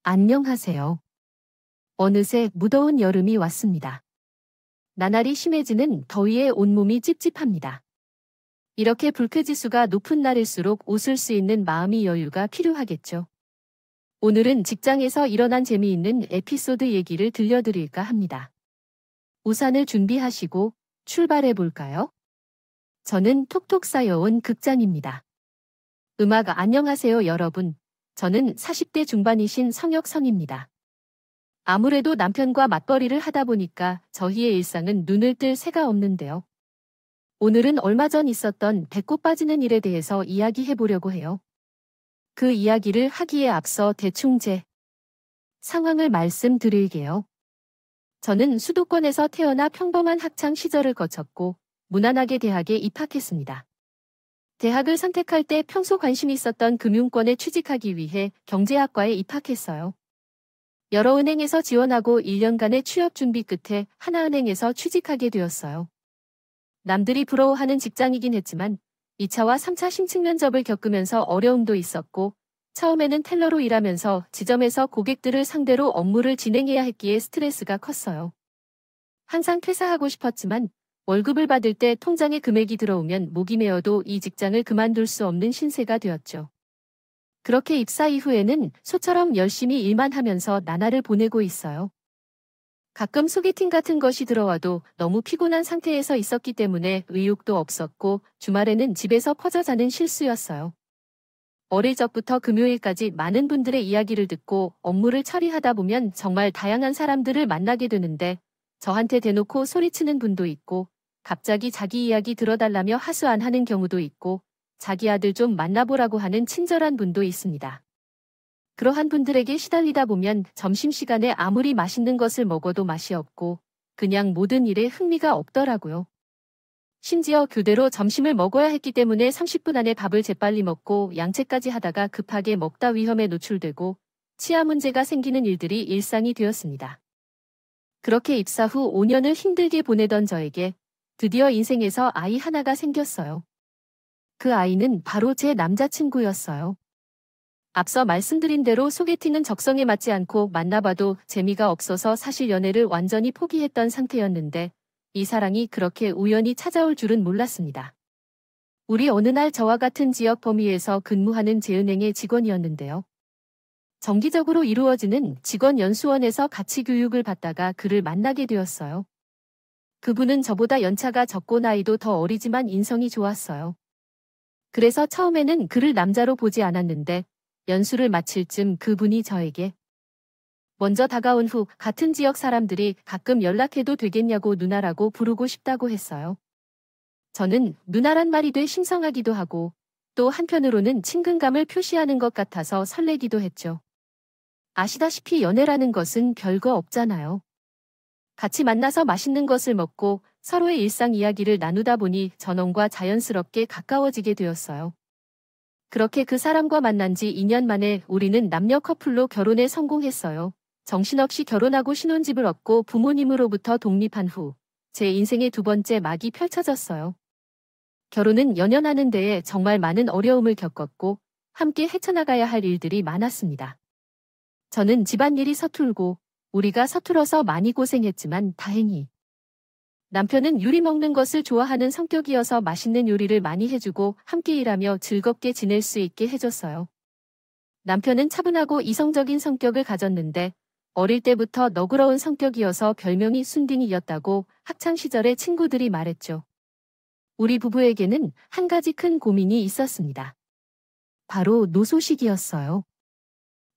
안녕하세요. 어느새 무더운 여름이 왔습니다. 나날이 심해지는 더위에 온몸이 찝찝합니다. 이렇게 불쾌지수가 높은 날일수록 웃을 수 있는 마음의 여유가 필요하겠죠. 오늘은 직장에서 일어난 재미있는 에피소드 얘기를 들려드릴까 합니다. 우산을 준비하시고 출발해 볼까요? 저는 톡톡 쌓여온 극장입니다. 안녕하세요 여러분. 저는 40대 중반이신 성혁성입니다. 아무래도 남편과 맞벌이를 하다 보니까 저희의 일상은 눈을 뜰 새가 없는데요. 오늘은 얼마 전 있었던 배꼽 빠지는 일에 대해서 이야기해 보려고 해요. 그 이야기를 하기에 앞서 대충 제 상황을 말씀드릴게요. 저는 수도권에서 태어나 평범한 학창 시절을 거쳤고 무난하게 대학에 입학했습니다. 대학을 선택할 때 평소 관심이 있었던 금융권에 취직하기 위해 경제학과에 입학했어요. 여러 은행에서 지원하고 1년간의 취업 준비 끝에 하나은행에서 취직하게 되었어요. 남들이 부러워하는 직장이긴 했지만 2차와 3차 심층 면접을 겪으면서 어려움도 있었고 처음에는 텔러로 일하면서 지점에서 고객들을 상대로 업무를 진행해야 했기에 스트레스가 컸어요. 항상 퇴사하고 싶었지만 월급을 받을 때 통장에 금액이 들어오면 목이 메어도 이 직장을 그만둘 수 없는 신세가 되었죠. 그렇게 입사 이후에는 소처럼 열심히 일만 하면서 나날을 보내고 있어요. 가끔 소개팅 같은 것이 들어와도 너무 피곤한 상태에서 있었기 때문에 의욕도 없었고 주말에는 집에서 퍼져 자는 실수였어요. 어릴 적부터 금요일까지 많은 분들의 이야기를 듣고 업무를 처리하다 보면 정말 다양한 사람들을 만나게 되는데 저한테 대놓고 소리치는 분도 있고 갑자기 자기 이야기 들어달라며 하소 안 하는 경우도 있고 자기 아들 좀 만나보라고 하는 친절한 분도 있습니다. 그러한 분들에게 시달리다 보면 점심시간에 아무리 맛있는 것을 먹어도 맛이 없고 그냥 모든 일에 흥미가 없더라고요. 심지어 교대로 점심을 먹어야 했기 때문에 30분 안에 밥을 재빨리 먹고 양채까지 하다가 급하게 먹다 위험에 노출되고 치아 문제가 생기는 일들이 일상이 되었습니다. 그렇게 입사 후 5년을 힘들게 보내던 저에게 드디어 인생에서 아이 하나가 생겼어요. 그 아이는 바로 제 남자친구였어요. 앞서 말씀드린 대로 소개팅은 적성에 맞지 않고 만나봐도 재미가 없어서 사실 연애를 완전히 포기했던 상태였는데 이 사랑이 그렇게 우연히 찾아올 줄은 몰랐습니다. 우리 어느 날 저와 같은 지역 범위에서 근무하는 제은행의 직원이었는데요. 정기적으로 이루어지는 직원 연수원에서 같이 교육을 받다가 그를 만나게 되었어요. 그분은 저보다 연차가 적고 나이도 더 어리지만 인성이 좋았어요. 그래서 처음에는 그를 남자로 보지 않았는데 연수를 마칠 쯤 그분이 저에게 먼저 다가온 후 같은 지역 사람들이 가끔 연락해도 되겠냐고 누나라고 부르고 싶다고 했어요. 저는 누나란 말이 돼 심성하기도 하고 또 한편으로는 친근감을 표시하는 것 같아서 설레기도 했죠. 아시다시피 연애라는 것은 별거 없잖아요. 같이 만나서 맛있는 것을 먹고 서로의 일상 이야기를 나누다 보니 전원과 자연스럽게 가까워지게 되었어요. 그렇게 그 사람과 만난 지 2년 만에 우리는 남녀 커플로 결혼에 성공했어요. 정신없이 결혼하고 신혼집을 얻고 부모님으로부터 독립한 후 제 인생의 두 번째 막이 펼쳐졌어요. 결혼은 연연하는 데에 정말 많은 어려움을 겪었고 함께 헤쳐나가야 할 일들이 많았습니다. 저는 집안일이 서툴고 우리가 서툴어서 많이 고생했지만 다행히 남편은 요리 먹는 것을 좋아하는 성격이어서 맛있는 요리를 많이 해주고 함께 일하며 즐겁게 지낼 수 있게 해줬어요. 남편은 차분하고 이성적인 성격을 가졌는데 어릴 때부터 너그러운 성격이어서 별명이 순딩이었다고 학창시절에 친구들이 말했죠. 우리 부부에게는 한 가지 큰 고민이 있었습니다. 바로 노소식이었어요.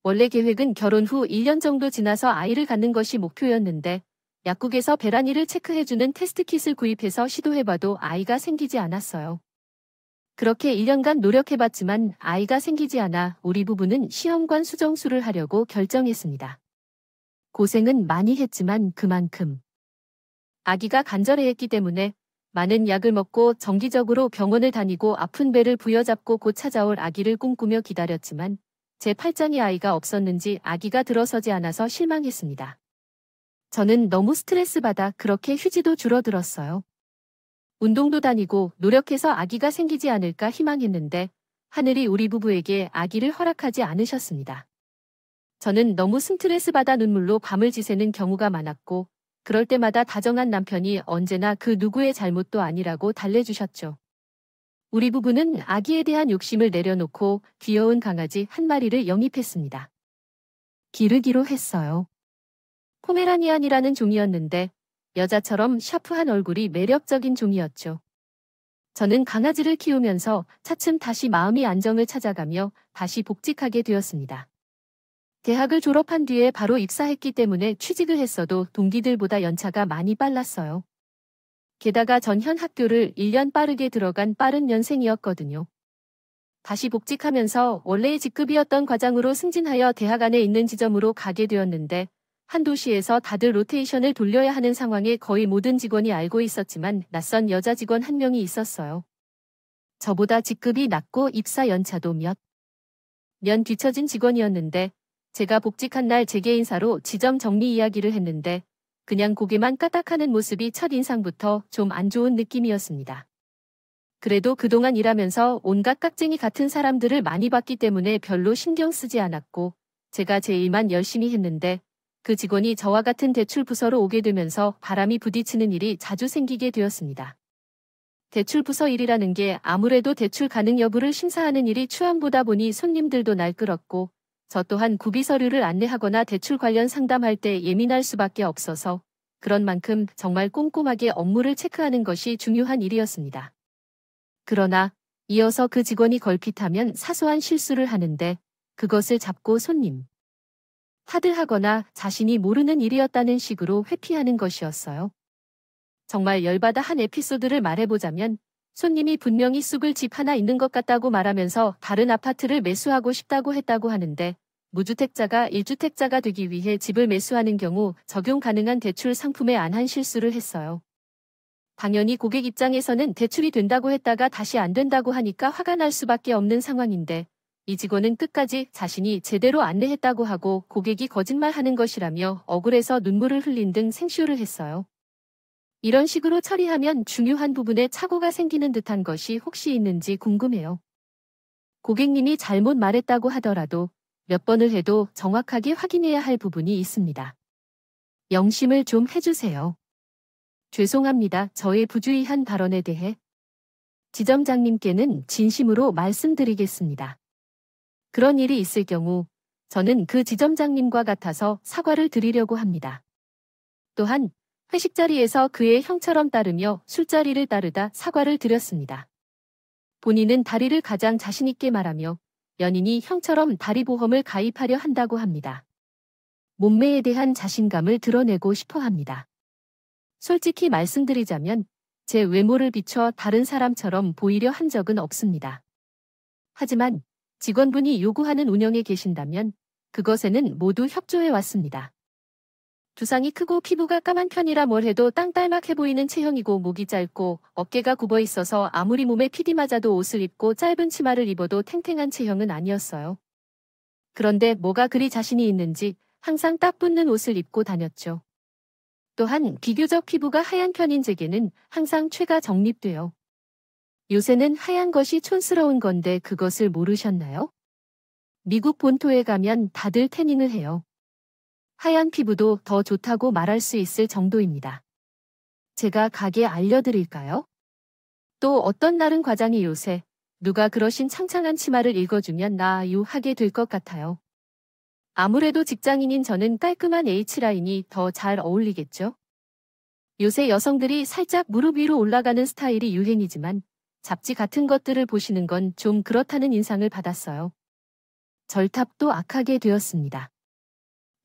원래 계획은 결혼 후 1년 정도 지나서 아이를 갖는 것이 목표였는데 약국에서 배란이를 체크해주는 테스트킷을 구입해서 시도해봐도 아이가 생기지 않았어요. 그렇게 1년간 노력해봤지만 아이가 생기지 않아 우리 부부는 시험관 수정술을 하려고 결정했습니다. 고생은 많이 했지만 그만큼 아기가 간절해했기 때문에 많은 약을 먹고 정기적으로 병원을 다니고 아픈 배를 부여잡고 곧 찾아올 아기를 꿈꾸며 기다렸지만 제 팔짱이 아이가 없었는지 아기가 들어서지 않아서 실망했습니다. 저는 너무 스트레스 받아 그렇게 휴지도 줄어들었어요. 운동도 다니고 노력해서 아기가 생기지 않을까 희망했는데 하늘이 우리 부부에게 아기를 허락하지 않으셨습니다. 저는 너무 스트레스 받아 눈물로 밤을 지새는 경우가 많았고, 그럴 때마다 다정한 남편이 언제나 그 누구의 잘못도 아니라고 달래주셨죠. 우리 부부는 아기에 대한 욕심을 내려놓고 귀여운 강아지 한 마리를 영입했습니다. 기르기로 했어요. 포메라니안이라는 종이었는데 여자처럼 샤프한 얼굴이 매력적인 종이었죠. 저는 강아지를 키우면서 차츰 다시 마음의 안정을 찾아가며 다시 복직하게 되었습니다. 대학을 졸업한 뒤에 바로 입사했기 때문에 취직을 했어도 동기들보다 연차가 많이 빨랐어요. 게다가 전 현 학교를 1년 빠르게 들어간 빠른 년생이었거든요. 다시 복직하면서 원래의 직급이었던 과장으로 승진하여 대학 안에 있는 지점으로 가게 되었는데 한 도시에서 다들 로테이션을 돌려야 하는 상황에 거의 모든 직원이 알고 있었지만 낯선 여자 직원 한 명이 있었어요. 저보다 직급이 낮고 입사 연차도 몇 년 뒤처진 직원이었는데 제가 복직한 날 재개 인사로 지점 정리 이야기를 했는데 그냥 고개만 까딱하는 모습이 첫인상부터 좀 안 좋은 느낌이었습니다. 그래도 그동안 일하면서 온갖 깍쟁이 같은 사람들을 많이 봤기 때문에 별로 신경 쓰지 않았고 제가 제 일만 열심히 했는데 그 직원이 저와 같은 대출 부서로 오게 되면서 바람이 부딪히는 일이 자주 생기게 되었습니다. 대출 부서 일이라는 게 아무래도 대출 가능 여부를 심사하는 일이 추함보다 보니 손님들도 날 끌었고 저 또한 구비 서류를 안내하거나 대출 관련 상담할 때 예민할 수밖에 없어서 그런 만큼 정말 꼼꼼하게 업무를 체크하는 것이 중요한 일이었습니다. 그러나 이어서 그 직원이 걸핏하면 사소한 실수를 하는데 그것을 잡고 손님 탓을 하거나 자신이 모르는 일이었다는 식으로 회피하는 것이었어요. 정말 열받아 한 에피소드를 말해보자면 손님이 분명히 쑥을 집 하나 있는 것 같다고 말하면서 다른 아파트를 매수하고 싶다고 했다고 하는데 무주택자가 1주택자가 되기 위해 집을 매수하는 경우 적용 가능한 대출 상품에 안한 실수를 했어요. 당연히 고객 입장에서는 대출이 된다고 했다가 다시 안 된다고 하니까 화가 날 수밖에 없는 상황인데 이 직원은 끝까지 자신이 제대로 안내했다고 하고 고객이 거짓말하는 것이라며 억울해서 눈물을 흘린 등 생쇼를 했어요. 이런 식으로 처리하면 중요한 부분에 착오가 생기는 듯한 것이 혹시 있는지 궁금해요. 고객님이 잘못 말했다고 하더라도 몇 번을 해도 정확하게 확인해야 할 부분이 있습니다. 영심을 좀 해주세요. 죄송합니다. 저의 부주의한 발언에 대해 지점장님께는 진심으로 말씀드리겠습니다. 그런 일이 있을 경우 저는 그 지점장님과 같아서 사과를 드리려고 합니다. 또한 회식 자리에서 그의 형처럼 따르며 술자리를 따르다 사과를 드렸습니다. 본인은 다리를 가장 자신있게 말하며 연인이 형처럼 다리보험을 가입하려 한다고 합니다. 몸매에 대한 자신감을 드러내고 싶어 합니다. 솔직히 말씀드리자면 제 외모를 비춰 다른 사람처럼 보이려 한 적은 없습니다. 하지만 직원분이 요구하는 운영에 계신다면 그것에는 모두 협조해 왔습니다. 두상이 크고 피부가 까만 편이라 뭘 해도 땅딸막해 보이는 체형이고 목이 짧고 어깨가 굽어 있어서 아무리 몸에 피디 맞아도 옷을 입고 짧은 치마를 입어도 탱탱한 체형은 아니었어요. 그런데 뭐가 그리 자신이 있는지 항상 딱 붙는 옷을 입고 다녔죠. 또한 비교적 피부가 하얀 편인 제게는 항상 최가 정립돼요. 요새는 하얀 것이 촌스러운 건데 그것을 모르셨나요? 미국 본토에 가면 다들 태닝을 해요. 하얀 피부도 더 좋다고 말할 수 있을 정도입니다. 제가 가게 알려드릴까요? 또 어떤 날은 과장이 요새 누가 그러신 창창한 치마를 읽어주면 나유 하게 될 것 같아요. 아무래도 직장인인 저는 깔끔한 H라인이 더 잘 어울리겠죠? 요새 여성들이 살짝 무릎 위로 올라가는 스타일이 유행이지만 잡지 같은 것들을 보시는 건 좀 그렇다는 인상을 받았어요. 절탑도 악하게 되었습니다.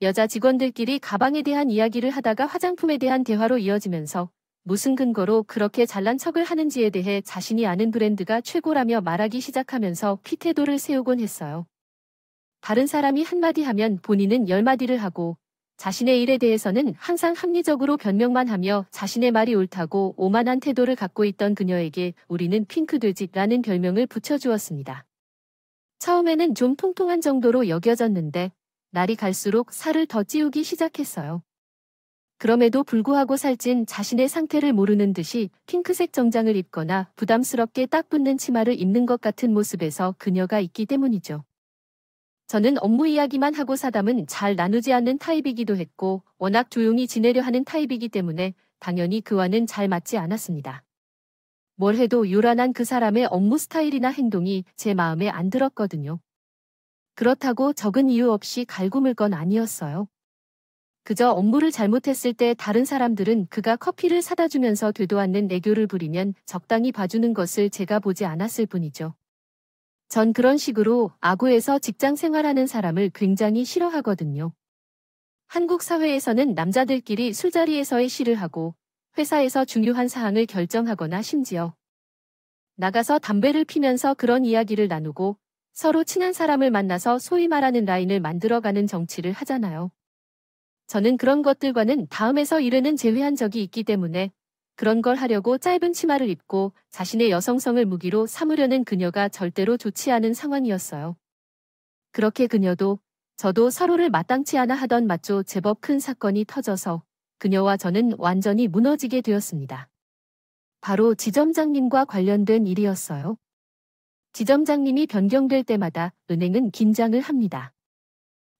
여자 직원들끼리 가방에 대한 이야기를 하다가 화장품에 대한 대화로 이어지면서 무슨 근거로 그렇게 잘난 척을 하는지에 대해 자신이 아는 브랜드가 최고라며 말하기 시작하면서 피태도를 세우곤 했어요. 다른 사람이 한마디 하면 본인은 10마디를 하고 자신의 일에 대해서는 항상 합리적으로 변명만 하며 자신의 말이 옳다고 오만한 태도를 갖고 있던 그녀에게 우리는 핑크돼지라는 별명을 붙여주었습니다. 처음에는 좀 통통한 정도로 여겨졌는데 날이 갈수록 살을 더 찌우기 시작했어요. 그럼에도 불구하고 살찐 자신의 상태를 모르는 듯이 핑크색 정장을 입거나 부담스럽게 딱 붙는 치마를 입는 것 같은 모습에서 그녀가 있기 때문이죠. 저는 업무 이야기만 하고 사담은 잘 나누지 않는 타입이기도 했고 워낙 조용히 지내려 하는 타입이기 때문에 당연히 그와는 잘 맞지 않았습니다. 뭘 해도 요란한 그 사람의 업무 스타일이나 행동이 제 마음에 안 들었거든요. 그렇다고 적은 이유 없이 갈굼을 건 아니었어요. 그저 업무를 잘못했을 때 다른 사람들은 그가 커피를 사다 주면서 되도 않는 애교를 부리면 적당히 봐주는 것을 제가 보지 않았을 뿐이죠. 전 그런 식으로 아구에서 직장 생활하는 사람을 굉장히 싫어하거든요. 한국 사회에서는 남자들끼리 술자리에서의 시를 하고 회사에서 중요한 사항을 결정하거나 심지어 나가서 담배를 피면서 그런 이야기를 나누고 서로 친한 사람을 만나서 소위 말하는 라인을 만들어가는 정치를 하잖아요. 저는 그런 것들과는 다음에서 일에는 제외한 적이 있기 때문에 그런 걸 하려고 짧은 치마를 입고 자신의 여성성을 무기로 삼으려는 그녀가 절대로 좋지 않은 상황이었어요. 그렇게 그녀도 저도 서로를 마땅치 않아 하던 맞죠. 제법 큰 사건이 터져서 그녀와 저는 완전히 무너지게 되었습니다. 바로 지점장님과 관련된 일이었어요. 지점장님이 변경될 때마다 은행은 긴장을 합니다.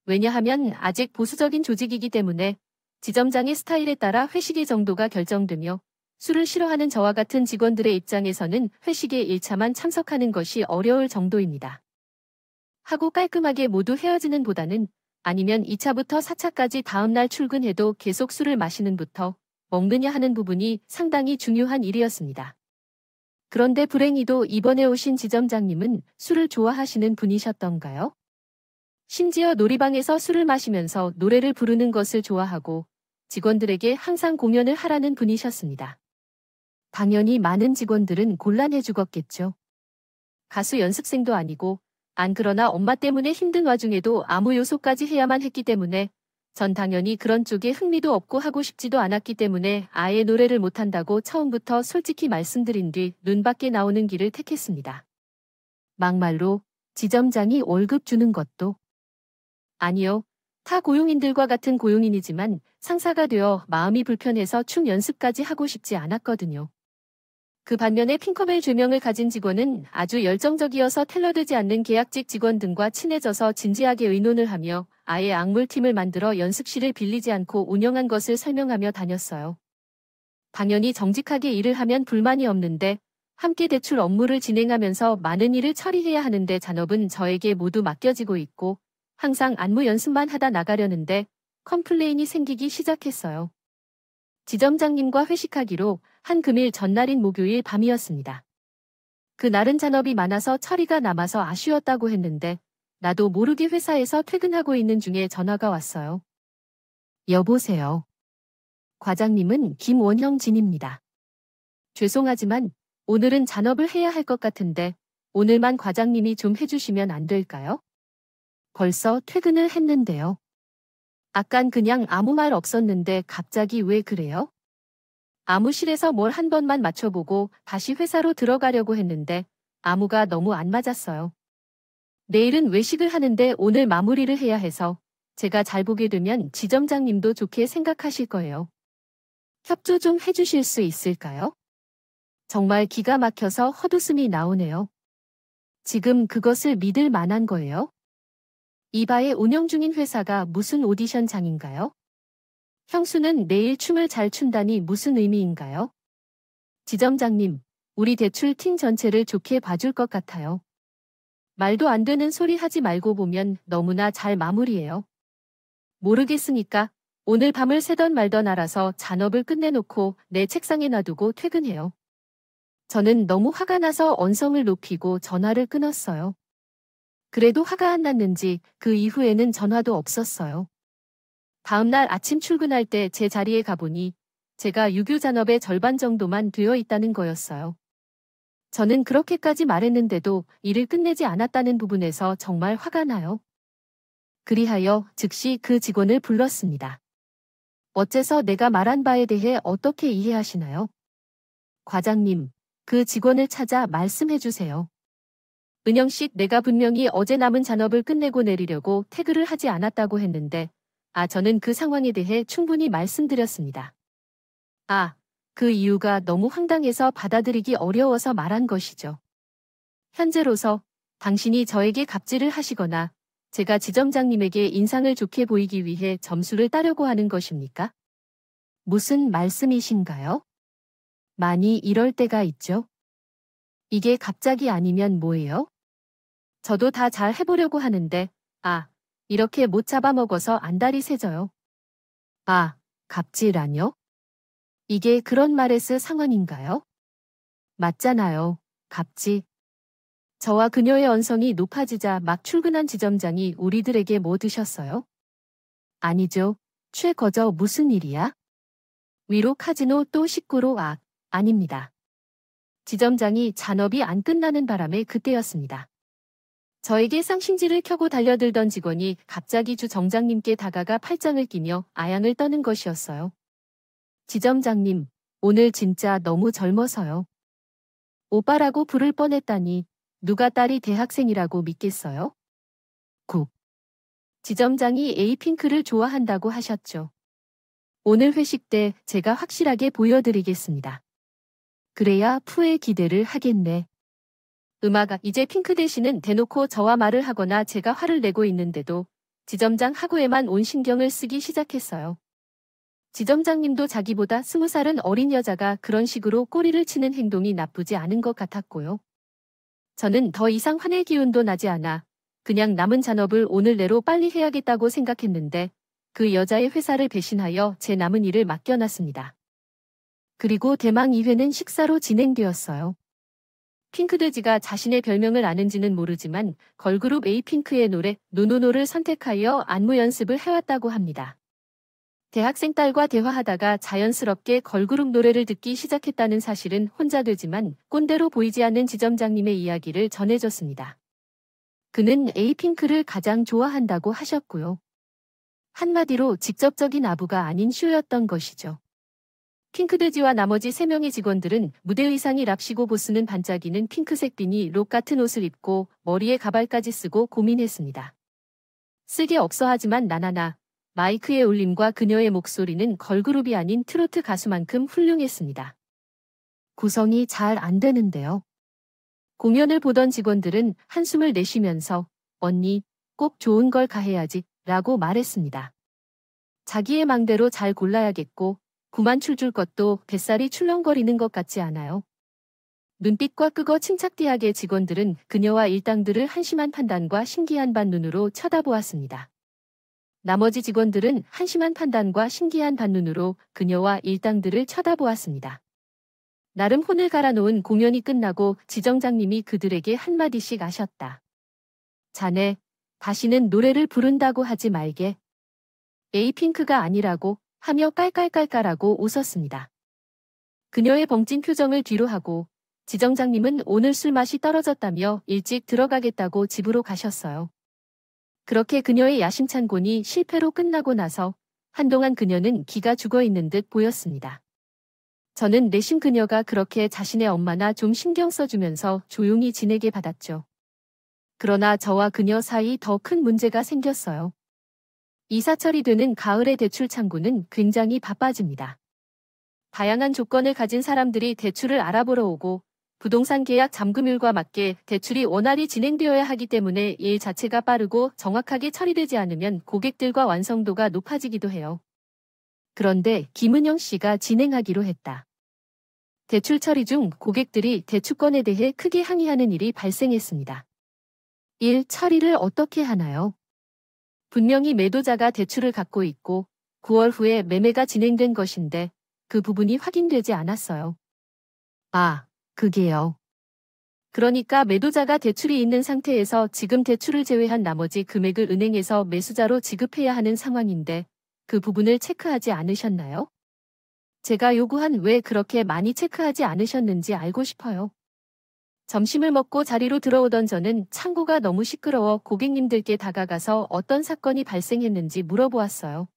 왜냐하면 아직 보수적인 조직이기 때문에 지점장의 스타일에 따라 회식의 정도가 결정되며 술을 싫어하는 저와 같은 직원들의 입장에서는 회식에 1차만 참석하는 것이 어려울 정도입니다. 하고 깔끔하게 모두 헤어지는 보다는 아니면 2차부터 4차까지 다음날 출근해도 계속 술을 마시는부터 먹느냐 하는 부분이 상당히 중요한 일이었습니다. 그런데 불행히도 이번에 오신 지점장님은 술을 좋아하시는 분이셨던가요? 심지어 놀이방에서 술을 마시면서 노래를 부르는 것을 좋아하고 직원들에게 항상 공연을 하라는 분이셨습니다. 당연히 많은 직원들은 곤란해 죽었겠죠. 가수 연습생도 아니고 안 그러나 엄마 때문에 힘든 와중에도 아무 요소까지 해야만 했기 때문에 전 당연히 그런 쪽에 흥미도 없고 하고 싶지도 않았기 때문에 아예 노래를 못한다고 처음부터 솔직히 말씀드린 뒤 눈 밖에 나오는 길을 택했습니다. 막말로 지점장이 월급 주는 것도 아니요. 타 고용인들과 같은 고용인이지만 상사가 되어 마음이 불편해서 춤 연습까지 하고 싶지 않았거든요. 그 반면에 핑커벨 죄명을 가진 직원은 아주 열정적이어서 텔러되지 않는 계약직 직원 등과 친해져서 진지하게 의논을 하며 아예 악물팀을 만들어 연습실을 빌리지 않고 운영한 것을 설명하며 다녔어요. 당연히 정직하게 일을 하면 불만이 없는데 함께 대출 업무를 진행하면서 많은 일을 처리해야 하는데 잔업은 저에게 모두 맡겨지고 있고 항상 안무 연습만 하다 나가려는데 컴플레인이 생기기 시작했어요. 지점장님과 회식하기로 한 금일 전날인 목요일 밤이었습니다. 그날은 잔업이 많아서 처리가 남아서 아쉬웠다고 했는데 나도 모르게 회사에서 퇴근하고 있는 중에 전화가 왔어요. 여보세요. 과장님은 김원형진입니다. 죄송하지만 오늘은 잔업을 해야 할 것 같은데 오늘만 과장님이 좀 해주시면 안 될까요? 벌써 퇴근을 했는데요. 아깐 그냥 아무 말 없었는데 갑자기 왜 그래요? 아무실에서 뭘 한 번만 맞춰보고 다시 회사로 들어가려고 했는데 아무가 너무 안 맞았어요. 내일은 외식을 하는데 오늘 마무리를 해야 해서 제가 잘 보게 되면 지점장님도 좋게 생각하실 거예요. 협조 좀 해주실 수 있을까요? 정말 기가 막혀서 헛웃음이 나오네요. 지금 그것을 믿을 만한 거예요? 이바에 운영 중인 회사가 무슨 오디션장인가요? 형수는 내일 춤을 잘 춘다니 무슨 의미인가요? 지점장님, 우리 대출 팀 전체를 좋게 봐줄 것 같아요. 말도 안 되는 소리 하지 말고 보면 너무나 잘 마무리해요. 모르겠으니까 오늘 밤을 새던 말던 알아서 잔업을 끝내놓고 내 책상에 놔두고 퇴근해요. 저는 너무 화가 나서 언성을 높이고 전화를 끊었어요. 그래도 화가 안 났는지 그 이후에는 전화도 없었어요. 다음날 아침 출근할 때 제 자리에 가보니 제가 유교 잔업의 절반 정도만 되어 있다는 거였어요. 저는 그렇게까지 말했는데도 일을 끝내지 않았다는 부분에서 정말 화가 나요. 그리하여 즉시 그 직원을 불렀습니다. 어째서 내가 말한 바에 대해 어떻게 이해하시나요? 과장님, 그 직원을 찾아 말씀해 주세요. 은영씨, 내가 분명히 어제 남은 잔업을 끝내고 내리려고 태그를 하지 않았다고 했는데 저는 그 상황에 대해 충분히 말씀드렸습니다. 그 이유가 너무 황당해서 받아들이기 어려워서 말한 것이죠. 현재로서 당신이 저에게 갑질을 하시거나 제가 지점장님에게 인상을 좋게 보이기 위해 점수를 따려고 하는 것입니까? 무슨 말씀이신가요? 많이 이럴 때가 있죠. 이게 갑자기 아니면 뭐예요? 저도 다 잘 해보려고 하는데, 이렇게 못 잡아먹어서 안달이 새져요. 갑질라뇨? 이게 그런 말에 쓸 상황인가요? 맞잖아요. 갑질. 저와 그녀의 언성이 높아지자 막 출근한 지점장이 우리들에게 뭐 드셨어요? 아니죠. 최거저 무슨 일이야? 위로 카지노 또 식구로 아닙니다. 지점장이 잔업이 안 끝나는 바람에 그때였습니다. 저에게 쌍심지를 켜고 달려들던 직원이 갑자기 주 정장님께 다가가 팔짱을 끼며 아양을 떠는 것이었어요. 지점장님, 오늘 진짜 너무 젊어서요. 오빠라고 부를 뻔했다니 누가 딸이 대학생이라고 믿겠어요? 국. 지점장이 에이핑크를 좋아한다고 하셨죠. 오늘 회식 때 제가 확실하게 보여드리겠습니다. 그래야 푸의 기대를 하겠네. 이제 핑크 대신은 대놓고 저와 말을 하거나 제가 화를 내고 있는데도 지점장 하고에만 온 신경을 쓰기 시작했어요. 지점장님도 자기보다 20살은 어린 여자가 그런 식으로 꼬리를 치는 행동이 나쁘지 않은 것 같았고요. 저는 더 이상 화낼 기운도 나지 않아 그냥 남은 잔업을 오늘 내로 빨리 해야겠다고 생각했는데 그 여자의 회사를 배신하여 제 남은 일을 맡겨놨습니다. 그리고 대망 2회는 식사로 진행되었어요. 핑크돼지가 자신의 별명을 아는지는 모르지만 걸그룹 에이핑크의 노래 노노노를 선택하여 안무 연습을 해왔다고 합니다. 대학생 딸과 대화하다가 자연스럽게 걸그룹 노래를 듣기 시작했다는 사실은 혼자 되지만 꼰대로 보이지 않는 지점장님의 이야기를 전해줬습니다. 그는 에이핑크를 가장 좋아한다고 하셨고요. 한마디로 직접적인 아부가 아닌 쇼였던 것이죠. 핑크돼지와 나머지 3명의 직원들은 무대 의상이 랍시고 보스는 반짝이는 핑크색 비니 록 같은 옷을 입고 머리에 가발까지 쓰고 고민했습니다. 쓸게 없어 하지만 나나나 마이크의 울림과 그녀의 목소리는 걸그룹이 아닌 트로트 가수만큼 훌륭했습니다. 구성이 잘 안 되는데요. 공연을 보던 직원들은 한숨을 내쉬면서 언니, 꼭 좋은 걸 가해야지 라고 말했습니다. 자기의 망대로 잘 골라야겠고 구만 출줄 것도 뱃살이 출렁거리는 것 같지 않아요? 눈빛과 끄거 침착디하게 직원들은 그녀와 일당들을 한심한 판단과 신기한 반눈으로 쳐다보았습니다. 나머지 직원들은 한심한 판단과 신기한 반눈으로 그녀와 일당들을 쳐다보았습니다. 나름 혼을 갈아놓은 공연이 끝나고 지점장님이 그들에게 한마디씩 하셨다. 자네, 다시는 노래를 부른다고 하지 말게. 에이핑크가 아니라고 하며 깔깔깔깔하고 웃었습니다. 그녀의 벙찐 표정을 뒤로 하고 지점장님은 오늘 술 맛이 떨어졌다며 일찍 들어가겠다고 집으로 가셨어요. 그렇게 그녀의 야심찬 곤이 실패로 끝나고 나서 한동안 그녀는 기가 죽어있는 듯 보였습니다. 저는 내심 그녀가 그렇게 자신의 엄마나 좀 신경 써주면서 조용히 지내게 받았죠. 그러나 저와 그녀 사이 더 큰 문제가 생겼어요. 이사철이 되는 가을의 대출 창구는 굉장히 바빠집니다. 다양한 조건을 가진 사람들이 대출을 알아보러 오고 부동산 계약 잠금일과 맞게 대출이 원활히 진행되어야 하기 때문에 일 자체가 빠르고 정확하게 처리되지 않으면 고객들과 완성도가 높아지기도 해요. 그런데 김은영 씨가 진행하기로 했다. 대출 처리 중 고객들이 대출권에 대해 크게 항의하는 일이 발생했습니다. 일 처리를 어떻게 하나요? 분명히 매도자가 대출을 갖고 있고 9월 후에 매매가 진행된 것인데 그 부분이 확인되지 않았어요. 그게요. 그러니까 매도자가 대출이 있는 상태에서 지금 대출을 제외한 나머지 금액을 은행에서 매수자로 지급해야 하는 상황인데 그 부분을 체크하지 않으셨나요? 제가 요구한 왜 그렇게 많이 체크하지 않으셨는지 알고 싶어요. 점심을 먹고 자리로 들어오던 저는 창고가 너무 시끄러워 고객님들께 다가가서 어떤 사건이 발생했는지 물어보았어요.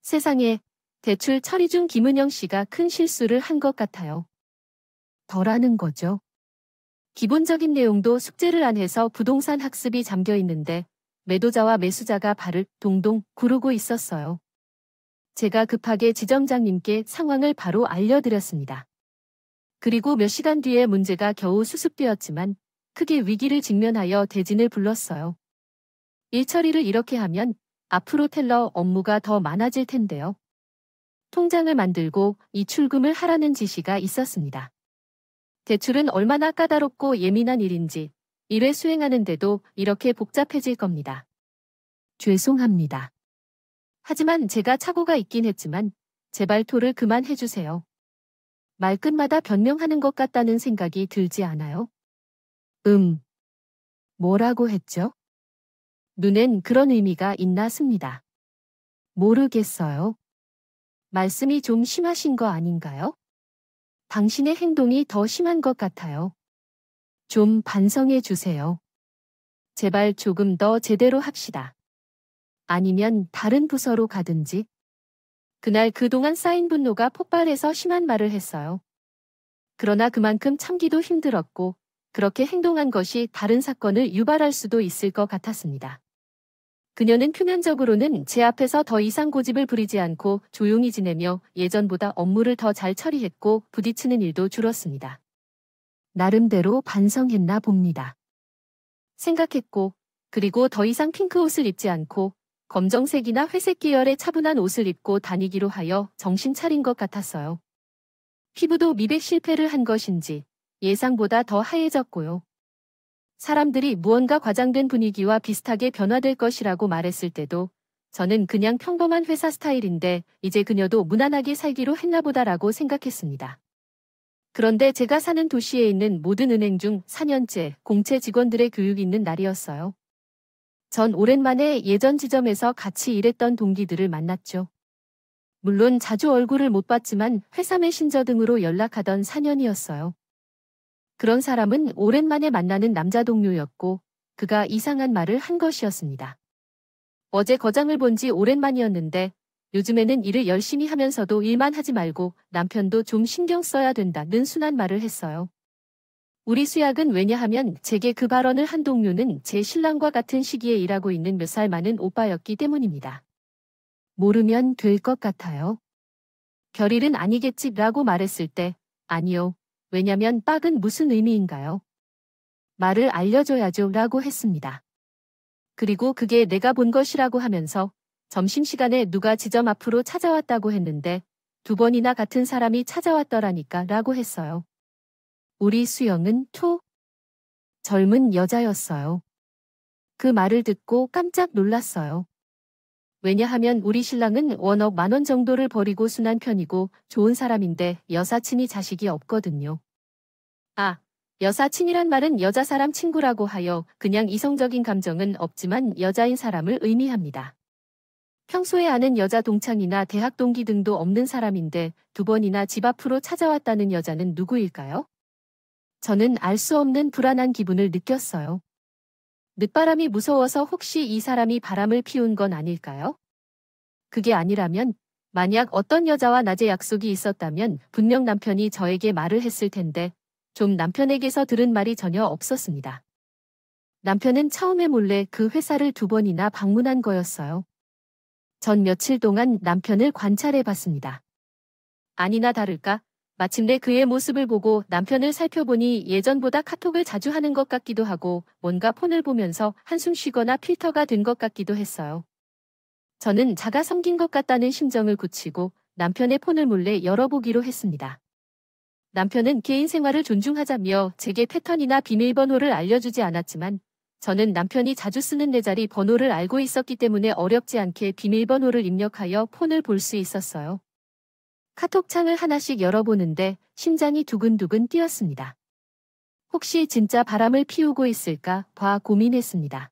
세상에, 대출 처리 중 김은영 씨가 큰 실수를 한 것 같아요. 더라는 거죠. 기본적인 내용도 숙제를 안 해서 부동산 학습이 잠겨 있는데 매도자와 매수자가 발을 동동 구르고 있었어요. 제가 급하게 지점장님께 상황을 바로 알려드렸습니다. 그리고 몇 시간 뒤에 문제가 겨우 수습되었지만 크게 위기를 직면하여 대진을 불렀어요. 일 처리를 이렇게 하면 앞으로 텔러 업무가 더 많아질 텐데요. 통장을 만들고 이출금을 하라는 지시가 있었습니다. 대출은 얼마나 까다롭고 예민한 일인지 1회 수행하는데도 이렇게 복잡해질 겁니다. 죄송합니다. 하지만 제가 착오가 있긴 했지만 제발 토를 그만해주세요. 말끝마다 변명하는 것 같다는 생각이 들지 않아요? 뭐라고 했죠? 눈엔 그런 의미가 있나 습니다. 모르겠어요. 말씀이 좀 심하신 거 아닌가요? 당신의 행동이 더 심한 것 같아요. 좀 반성해 주세요. 제발 조금 더 제대로 합시다. 아니면 다른 부서로 가든지. 그날 그동안 쌓인 분노가 폭발해서 심한 말을 했어요. 그러나 그만큼 참기도 힘들었고 그렇게 행동한 것이 다른 사건을 유발할 수도 있을 것 같았습니다. 그녀는 표면적으로는 제 앞에서 더 이상 고집을 부리지 않고 조용히 지내며 예전보다 업무를 더 잘 처리했고 부딪히는 일도 줄었습니다. 나름대로 반성했나 봅니다. 생각했고 그리고 더 이상 핑크 옷을 입지 않고 검정색이나 회색 계열의 차분한 옷을 입고 다니기로 하여 정신 차린 것 같았어요. 피부도 미백 실패를 한 것인지 예상보다 더 하얘졌고요. 사람들이 무언가 과장된 분위기와 비슷하게 변화될 것이라고 말했을 때도 저는 그냥 평범한 회사 스타일인데 이제 그녀도 무난하게 살기로 했나 보다라고 생각했습니다. 그런데 제가 사는 도시에 있는 모든 은행 중 4년째 공채 직원들의 교육이 있는 날이었어요. 전 오랜만에 예전 지점에서 같이 일했던 동기들을 만났죠. 물론 자주 얼굴을 못 봤지만 회사 메신저 등으로 연락하던 4년이었어요. 그런 사람은 오랜만에 만나는 남자 동료였고 그가 이상한 말을 한 것이었습니다. 어제 거장을 본 지 오랜만이었는데 요즘에는 일을 열심히 하면서도 일만 하지 말고 남편도 좀 신경 써야 된다는 순한 말을 했어요. 우리 수약은 왜냐하면 제게 그 발언을 한 동료는 제 신랑과 같은 시기에 일하고 있는 몇 살 많은 오빠였기 때문입니다. 모르면 될 것 같아요. 별일은 아니겠지라고 말했을 때 아니요. 왜냐면 빡은 무슨 의미인가요? 말을 알려줘야죠 라고 했습니다. 그리고 그게 내가 본 것이라고 하면서 점심시간에 누가 지점 앞으로 찾아왔다고 했는데 2번이나 같은 사람이 찾아왔더라니까 라고 했어요. 우리 수영은 젊은 여자였어요. 그 말을 듣고 깜짝 놀랐어요. 왜냐하면 우리 신랑은 워낙 10,000원 정도를 버리고 순한 편이고 좋은 사람인데 여사친이 자식이 없거든요. 여사친이란 말은 여자 사람 친구라고 하여 그냥 이성적인 감정은 없지만 여자인 사람을 의미합니다. 평소에 아는 여자 동창이나 대학 동기 등도 없는 사람인데 2번이나 집 앞으로 찾아왔다는 여자는 누구일까요? 저는 알 수 없는 불안한 기분을 느꼈어요. 늦바람이 무서워서 혹시 이 사람이 바람을 피운 건 아닐까요? 그게 아니라면 만약 어떤 여자와 낮에 약속이 있었다면 분명 남편이 저에게 말을 했을 텐데 좀 남편에게서 들은 말이 전혀 없었습니다. 남편은 처음에 몰래 그 회사를 2번이나 방문한 거였어요. 전 며칠 동안 남편을 관찰해 봤습니다. 아니나 다를까 마침내 그의 모습을 보고 남편을 살펴보니 예전보다 카톡을 자주 하는 것 같기도 하고 뭔가 폰을 보면서 한숨 쉬거나 필터가 된 것 같기도 했어요. 저는 자가 섬긴 것 같다는 심정을 굳히고 남편의 폰을 몰래 열어보기로 했습니다. 남편은 개인 생활을 존중하자며 제게 패턴이나 비밀번호를 알려주지 않았지만 저는 남편이 자주 쓰는 내 자리 번호를 알고 있었기 때문에 어렵지 않게 비밀번호를 입력하여 폰을 볼 수 있었어요. 카톡창을 하나씩 열어보는데 심장이 두근두근 뛰었습니다. 혹시 진짜 바람을 피우고 있을까 봐 고민했습니다.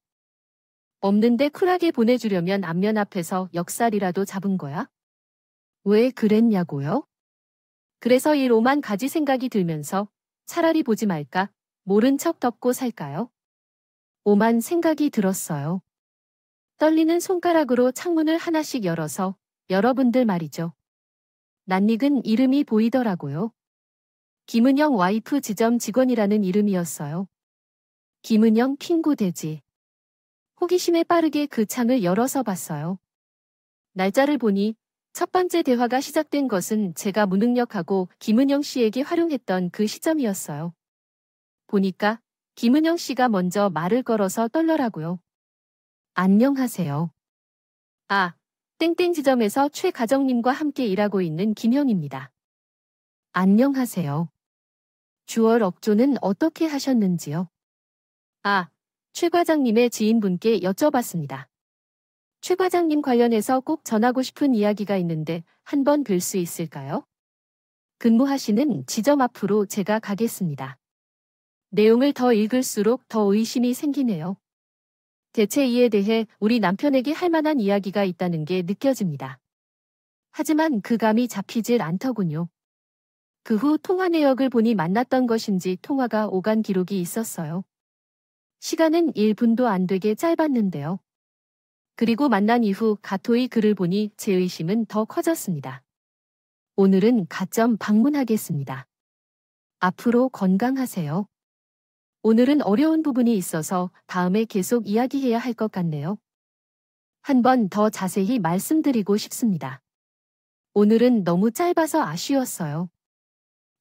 없는데 쿨하게 보내주려면 앞면 앞에서 역살이라도 잡은 거야? 왜 그랬냐고요? 그래서 이 오만 가지 생각이 들면서 차라리 보지 말까, 모른 척 덮고 살까요? 오만 생각이 들었어요. 떨리는 손가락으로 창문을 하나씩 열어서 여러분들 말이죠. 낯익은 이름이 보이더라고요. 김은영 와이프 지점 직원이라는 이름이었어요. 김은영 킹구돼지. 호기심에 빠르게 그 창을 열어서 봤어요. 날짜를 보니 첫 번째 대화가 시작된 것은 제가 무능력하고 김은영 씨에게 활용했던 그 시점이었어요. 보니까 김은영 씨가 먼저 말을 걸어서 떨더라고요. 안녕하세요. 아, 땡땡 지점에서 최 과장님과 함께 일하고 있는 김영입니다. 안녕하세요. 주얼 업조는 어떻게 하셨는지요? 아, 최 과장님의 지인분께 여쭤봤습니다. 최 과장님 관련해서 꼭 전하고 싶은 이야기가 있는데 한번 뵐 수 있을까요? 근무하시는 지점 앞으로 제가 가겠습니다. 내용을 더 읽을수록 더 의심이 생기네요. 대체 이에 대해 우리 남편에게 할 만한 이야기가 있다는 게 느껴집니다. 하지만 그 감이 잡히질 않더군요. 그 후 통화 내역을 보니 만났던 것인지 통화가 오간 기록이 있었어요. 시간은 1분도 안 되게 짧았는데요. 그리고 만난 이후 가토의 글을 보니 제 의심은 더 커졌습니다. 오늘은 가점 방문하겠습니다. 앞으로 건강하세요. 오늘은 어려운 부분이 있어서 다음에 계속 이야기해야 할 것 같네요. 한 번 더 자세히 말씀드리고 싶습니다. 오늘은 너무 짧아서 아쉬웠어요.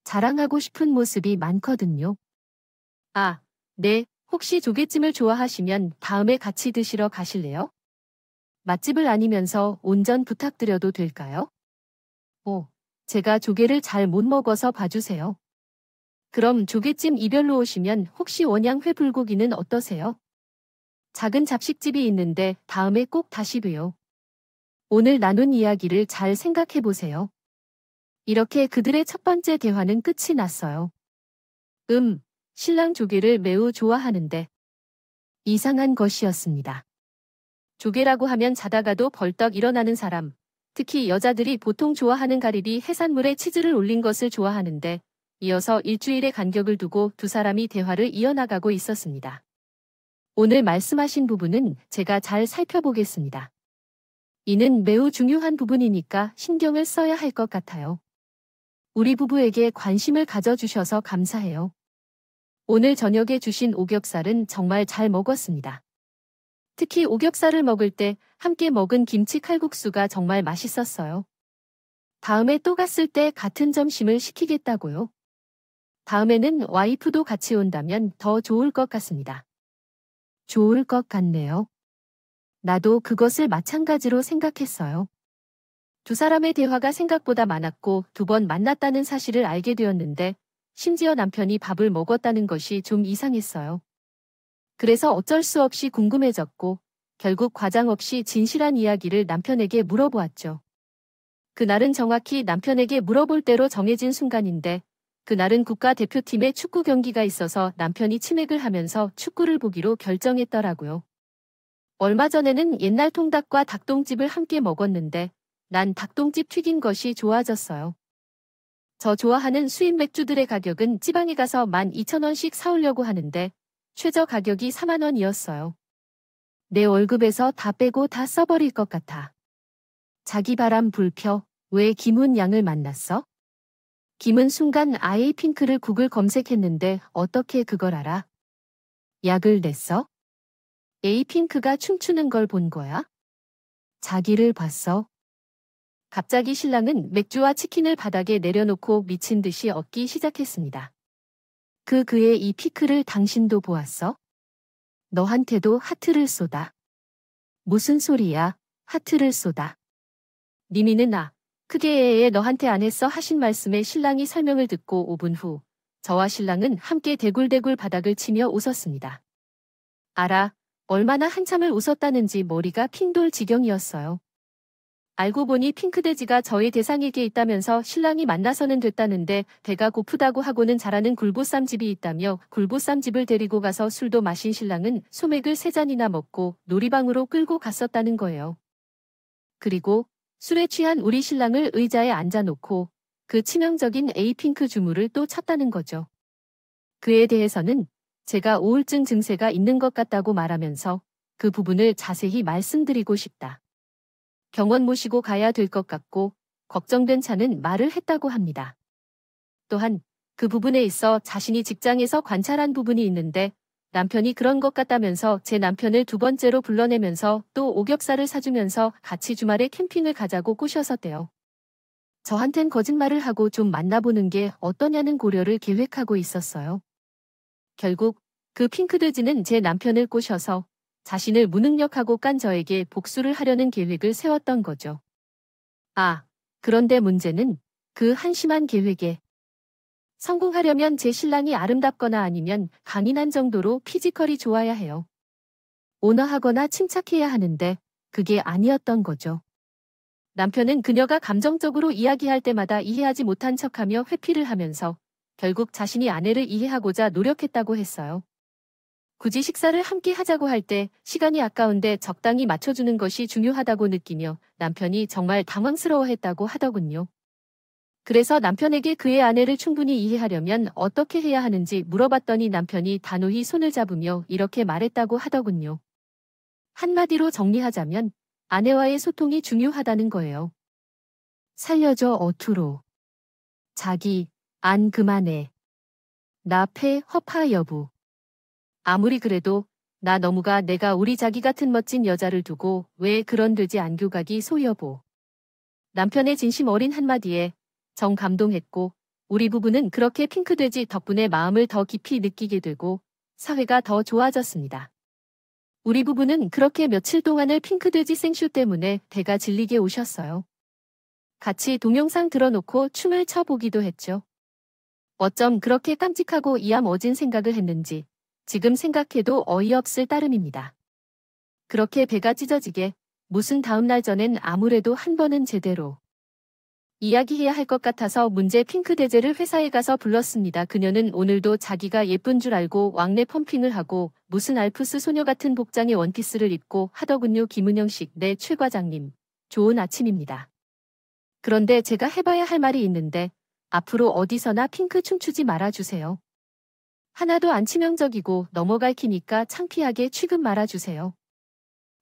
자랑하고 싶은 모습이 많거든요. 아, 네, 혹시 조개찜을 좋아하시면 다음에 같이 드시러 가실래요? 맛집을 아니면서 온전 부탁드려도 될까요? 제가 조개를 잘 못 먹어서 봐주세요. 그럼 조개찜 이별로 오시면 혹시 원양회 불고기는 어떠세요? 작은 잡식집이 있는데 다음에 꼭 다시 봬요. 오늘 나눈 이야기를 잘 생각해 보세요. 이렇게 그들의 첫 번째 대화는 끝이 났어요. 신랑 조개를 매우 좋아하는데 이상한 것이었습니다. 조개라고 하면 자다가도 벌떡 일어나는 사람, 특히 여자들이 보통 좋아하는 가리비 해산물에 치즈를 올린 것을 좋아하는데 이어서 일주일의 간격을 두고 두 사람이 대화를 이어나가고 있었습니다. 오늘 말씀하신 부분은 제가 잘 살펴보겠습니다. 이는 매우 중요한 부분이니까 신경을 써야 할 것 같아요. 우리 부부에게 관심을 가져주셔서 감사해요. 오늘 저녁에 주신 오겹살은 정말 잘 먹었습니다. 특히 오겹살을 먹을 때 함께 먹은 김치 칼국수가 정말 맛있었어요. 다음에 또 갔을 때 같은 점심을 시키겠다고요. 다음에는 와이프도 같이 온다면 더 좋을 것 같습니다. 좋을 것 같네요. 나도 그것을 마찬가지로 생각했어요. 두 사람의 대화가 생각보다 많았고 2번 만났다는 사실을 알게 되었는데 심지어 남편이 밥을 먹었다는 것이 좀 이상했어요. 그래서 어쩔 수 없이 궁금해졌고 결국 과장 없이 진실한 이야기를 남편에게 물어보았죠. 그날은 정확히 남편에게 물어볼 대로 정해진 순간인데 그날은 국가대표팀의 축구 경기가 있어서 남편이 치맥을 하면서 축구를 보기로 결정했더라고요. 얼마 전에는 옛날 통닭과 닭똥집을 함께 먹었는데 난 닭똥집 튀긴 것이 좋아졌어요. 저 좋아하는 수입 맥주들의 가격은 지방에 가서 12,000원씩 사오려고 하는데 최저 가격이 4만 원이었어요. 내 월급에서 다 빼고 다 써버릴 것 같아. 자기 바람 불펴. 왜 김훈 양을 만났어? 김은 순간 아이핑크를 구글 검색했는데 어떻게 그걸 알아? 약을 냈어? 에이핑크가 춤추는 걸 본 거야? 자기를 봤어? 갑자기 신랑은 맥주와 치킨을 바닥에 내려놓고 미친 듯이 얻기 시작했습니다. 그의 이 피크를 당신도 보았어? 너한테도 하트를 쏟아. 무슨 소리야, 하트를 쏟아. 니미는 크게 너한테 안 했어 하신 말씀에 신랑이 설명을 듣고 5분 후 저와 신랑은 함께 대굴대굴 바닥을 치며 웃었습니다. 알아, 얼마나 한참을 웃었다는지 머리가 핑 돌 지경이었어요. 알고 보니 핑크돼지가 저의 대상에게 있다면서 신랑이 만나서는 됐다는데 배가 고프다고 하고는 잘하는 굴보쌈집이 있다며 굴보쌈집을 데리고 가서 술도 마신 신랑은 소맥을 3잔이나 먹고 놀이방으로 끌고 갔었다는 거예요. 그리고 술에 취한 우리 신랑을 의자에 앉아놓고 그 치명적인 에이핑크 주무를 또 쳤다는 거죠. 그에 대해서는 제가 우울증 증세가 있는 것 같다고 말하면서 그 부분을 자세히 말씀드리고 싶다. 병원 모시고 가야 될 것 같고 걱정된 차는 말을 했다고 합니다. 또한 그 부분에 있어 자신이 직장에서 관찰한 부분이 있는데 남편이 그런 것 같다면서 제 남편을 2번째로 불러내면서 또 오겹살을 사주면서 같이 주말에 캠핑을 가자고 꼬셨었대요. 저한텐 거짓말을 하고 좀 만나보는 게 어떠냐는 고려를 계획하고 있었어요. 결국 그 핑크돼지는 제 남편을 꼬셔서 자신을 무능력하고 깐 저에게 복수를 하려는 계획을 세웠던 거죠. 아, 그런데 문제는 그 한심한 계획에 성공하려면 제 신랑이 아름답거나 아니면 강인한 정도로 피지컬이 좋아야 해요. 온화하거나 침착해야 하는데 그게 아니었던 거죠. 남편은 그녀가 감정적으로 이야기할 때마다 이해하지 못한 척하며 회피를 하면서 결국 자신이 아내를 이해하고자 노력했다고 했어요. 굳이 식사를 함께 하자고 할 때 시간이 아까운데 적당히 맞춰주는 것이 중요하다고 느끼며 남편이 정말 당황스러워했다고 하더군요. 그래서 남편에게 그의 아내를 충분히 이해하려면 어떻게 해야 하는지 물어봤더니 남편이 단호히 손을 잡으며 이렇게 말했다고 하더군요. 한마디로 정리하자면 아내와의 소통이 중요하다는 거예요. 살려줘 어투로. 자기, 안 그만해. 나 패 허파 여부. 아무리 그래도 나 너무가 내가 우리 자기 같은 멋진 여자를 두고 왜 그런 돼지 안교각이 소여보. 남편의 진심 어린 한마디에 정 감동했고 우리 부부는 그렇게 핑크돼지 덕분에 마음을 더 깊이 느끼게 되고 사회가 더 좋아졌습니다. 우리 부부는 그렇게 며칠 동안을 핑크돼지 생쇼 때문에 배가 질리게 오셨어요. 같이 동영상 들어놓고 춤을 춰보기도 했죠. 어쩜 그렇게 깜찍하고 이암어진 생각을 했는지 지금 생각해도 어이없을 따름입니다. 그렇게 배가 찢어지게 무슨 다음날 전엔 아무래도 한 번은 제대로 이야기해야 할 것 같아서 문제 핑크돼지를 회사에 가서 불렀습니다. 그녀는 오늘도 자기가 예쁜 줄 알고 왕래 펌핑을 하고 무슨 알프스 소녀 같은 복장의 원피스를 입고 하더군요. 김은영식, 네, 최 과장님. 좋은 아침입니다. 그런데 제가 해봐야 할 말이 있는데 앞으로 어디서나 핑크 춤추지 말아주세요. 하나도 안 치명적이고 넘어갈 키니까 창피하게 취급 말아주세요.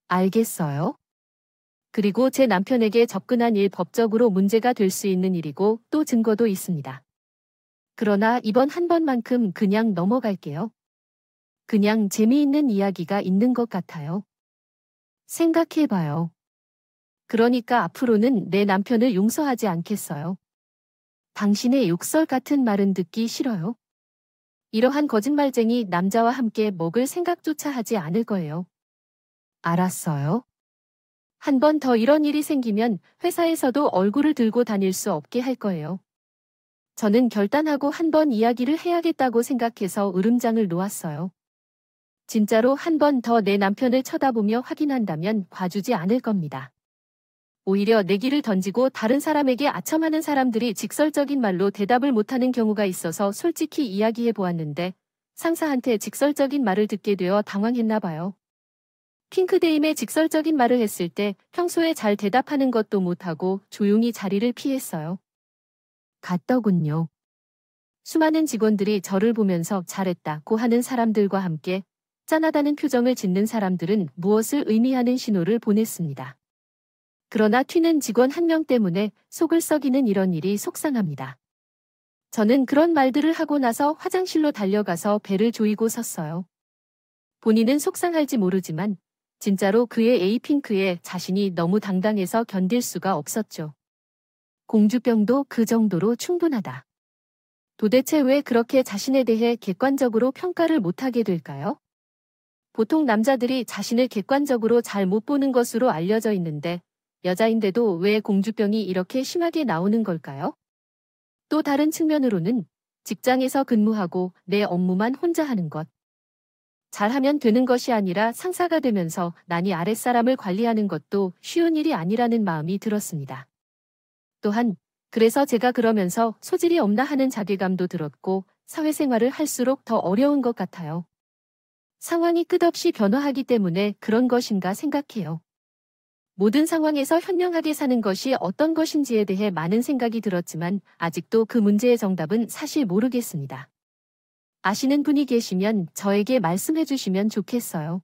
알겠어요? 그리고 제 남편에게 접근한 일 법적으로 문제가 될 수 있는 일이고 또 증거도 있습니다. 그러나 이번 한 번만큼 그냥 넘어갈게요. 그냥 재미있는 이야기가 있는 것 같아요. 생각해봐요. 그러니까 앞으로는 내 남편을 용서하지 않겠어요. 당신의 욕설 같은 말은 듣기 싫어요. 이러한 거짓말쟁이 남자와 함께 먹을 생각조차 하지 않을 거예요. 알았어요. 한 번 더 이런 일이 생기면 회사에서도 얼굴을 들고 다닐 수 없게 할 거예요. 저는 결단하고 한 번 이야기를 해야겠다고 생각해서 으름장을 놓았어요. 진짜로 한 번 더 내 남편을 쳐다보며 확인한다면 봐주지 않을 겁니다. 오히려 내기를 던지고 다른 사람에게 아첨하는 사람들이 직설적인 말로 대답을 못하는 경우가 있어서 솔직히 이야기해 보았는데 상사한테 직설적인 말을 듣게 되어 당황했나 봐요. 핑크데임에 직설적인 말을 했을 때 평소에 잘 대답하는 것도 못하고 조용히 자리를 피했어요. 같더군요. 수많은 직원들이 저를 보면서 잘했다고 하는 사람들과 함께 짠하다는 표정을 짓는 사람들은 무엇을 의미하는 신호를 보냈습니다. 그러나 튀는 직원 한 명 때문에 속을 썩이는 이런 일이 속상합니다. 저는 그런 말들을 하고 나서 화장실로 달려가서 배를 조이고 섰어요. 본인은 속상할지 모르지만 진짜로 그의 에이핑크에 자신이 너무 당당해서 견딜 수가 없었죠. 공주병도 그 정도로 충분하다. 도대체 왜 그렇게 자신에 대해 객관적으로 평가를 못하게 될까요? 보통 남자들이 자신을 객관적으로 잘 못 보는 것으로 알려져 있는데 여자인데도 왜 공주병이 이렇게 심하게 나오는 걸까요? 또 다른 측면으로는 직장에서 근무하고 내 업무만 혼자 하는 것. 잘하면 되는 것이 아니라 상사가 되면서 난이 아랫사람을 관리하는 것도 쉬운 일이 아니라는 마음이 들었습니다. 또한 그래서 제가 그러면서 소질이 없나 하는 자괴감도 들었고 사회생활을 할수록 더 어려운 것 같아요. 상황이 끝없이 변화하기 때문에 그런 것인가 생각해요. 모든 상황에서 현명하게 사는 것이 어떤 것인지에 대해 많은 생각이 들었지만 아직도 그 문제의 정답은 사실 모르겠습니다. 아시는 분이 계시면 저에게 말씀해 주시면 좋겠어요.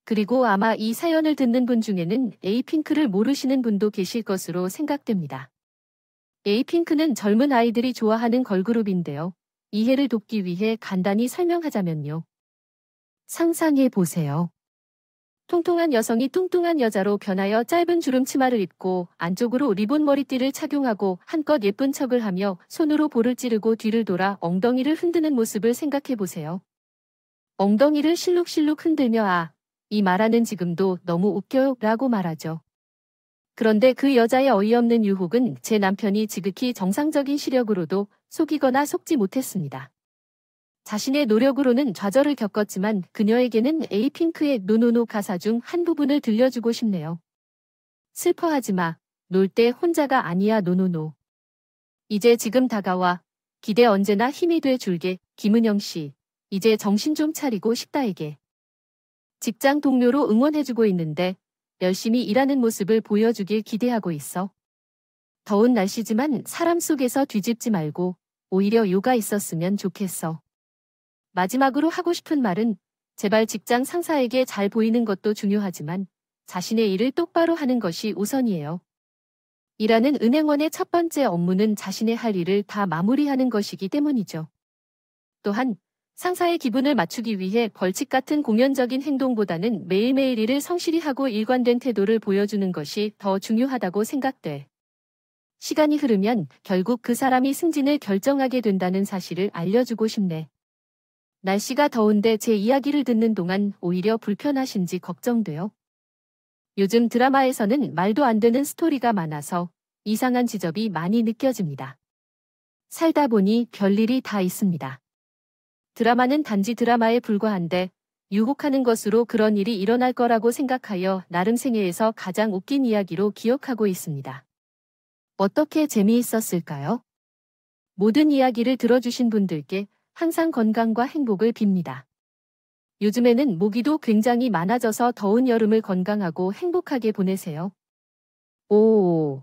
그리고 아마 이 사연을 듣는 분 중에는 에이핑크를 모르시는 분도 계실 것으로 생각됩니다. 에이핑크는 젊은 아이들이 좋아하는 걸그룹인데요. 이해를 돕기 위해 간단히 설명하자면요. 상상해 보세요. 통통한 여성이 뚱뚱한 여자로 변하여 짧은 주름 치마를 입고 안쪽으로 리본 머리띠를 착용하고 한껏 예쁜 척을 하며 손으로 볼을 찌르고 뒤를 돌아 엉덩이를 흔드는 모습을 생각해 보세요. 엉덩이를 실룩실룩 흔들며 아, 이 말하는 지금도 너무 웃겨요 라고 말하죠. 그런데 그 여자의 어이없는 유혹은 제 남편이 지극히 정상적인 시력으로도 속이거나 속지 못했습니다. 자신의 노력으로는 좌절을 겪었지만 그녀에게는 에이핑크의 노노노 가사 중 한 부분을 들려주고 싶네요. 슬퍼하지 마. 놀 때 혼자가 아니야 노노노. 이제 지금 다가와. 기대 언제나 힘이 돼 줄게. 김은영 씨. 이제 정신 좀 차리고 싶다에게. 직장 동료로 응원해주고 있는데 열심히 일하는 모습을 보여주길 기대하고 있어. 더운 날씨지만 사람 속에서 뒤집지 말고 오히려 요가 있었으면 좋겠어. 마지막으로 하고 싶은 말은 제발 직장 상사에게 잘 보이는 것도 중요하지만 자신의 일을 똑바로 하는 것이 우선이에요. 일하는 은행원의 첫 번째 업무는 자신의 할 일을 다 마무리하는 것이기 때문이죠. 또한 상사의 기분을 맞추기 위해 벌칙 같은 공연적인 행동보다는 매일매일 일을 성실히 하고 일관된 태도를 보여주는 것이 더 중요하다고 생각돼. 시간이 흐르면 결국 그 사람이 승진을 결정하게 된다는 사실을 알려주고 싶네. 날씨가 더운데 제 이야기를 듣는 동안 오히려 불편하신지 걱정돼요. 요즘 드라마에서는 말도 안 되는 스토리가 많아서 이상한 지적이 많이 느껴집니다. 살다 보니 별일이 다 있습니다. 드라마는 단지 드라마에 불과한데 유혹하는 것으로 그런 일이 일어날 거라고 생각하여 나름 생애에서 가장 웃긴 이야기로 기억하고 있습니다. 어떻게 재미있었을까요? 모든 이야기를 들어주신 분들께 항상 건강과 행복을 빕니다. 요즘에는 모기도 굉장히 많아져서 더운 여름을 건강하고 행복하게 보내세요. 오.